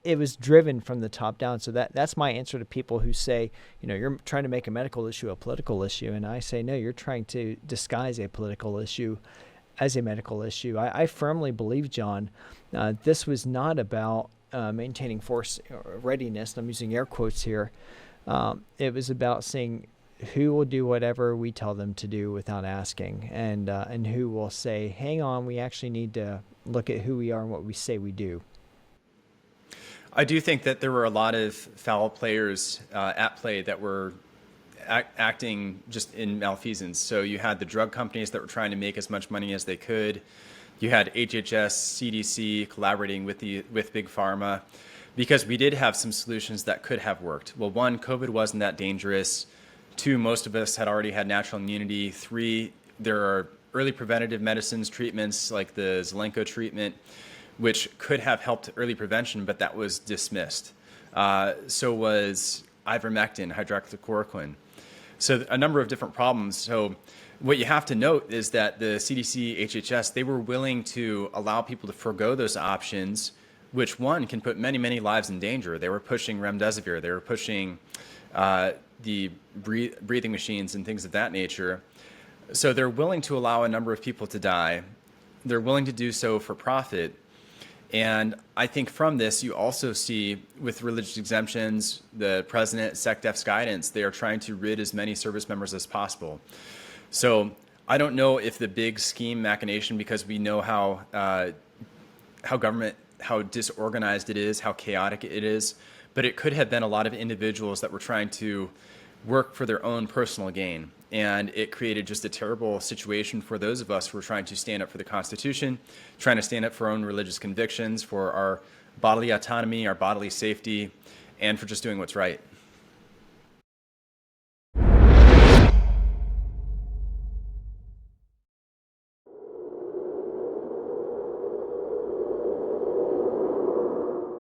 it was driven from the top down. So that's my answer to people who say, you're trying to make a medical issue a political issue. And I say, no, you're trying to disguise a political issue as a medical issue. I firmly believe, John, this was not about maintaining force readiness. And I'm using air quotes here. It was about saying who will do whatever we tell them to do without asking, and who will say, hang on, we actually need to look at who we are and what we say we do. I do think that there were a lot of foul players at play that were acting just in malfeasance. So you had the drug companies that were trying to make as much money as they could. You had HHS, CDC collaborating with Big Pharma, because we did have some solutions that could have worked. Well, one, COVID wasn't that dangerous. Two, most of us had already had natural immunity. Three, there are early preventative medicines, treatments like the Zelenko treatment, which could have helped early prevention, but that was dismissed. So was ivermectin, hydroxychloroquine. So a number of different problems. So what you have to note is that the CDC, HHS, they were willing to allow people to forego those options, which one can put many, many lives in danger. They were pushing remdesivir. They were pushing the breathing machines and things of that nature. So they're willing to allow a number of people to die. They're willing to do so for profit. And I think from this, you also see with religious exemptions, the president, SecDef's guidance, they are trying to rid as many service members as possible. So I don't know if the big scheme machination, because we know how government, how disorganized it is, how chaotic it is, but it could have been a lot of individuals that were trying to work for their own personal gain. And it created just a terrible situation for those of us who are trying to stand up for the Constitution, trying to stand up for our own religious convictions, for our bodily autonomy, our bodily safety, and for just doing what's right.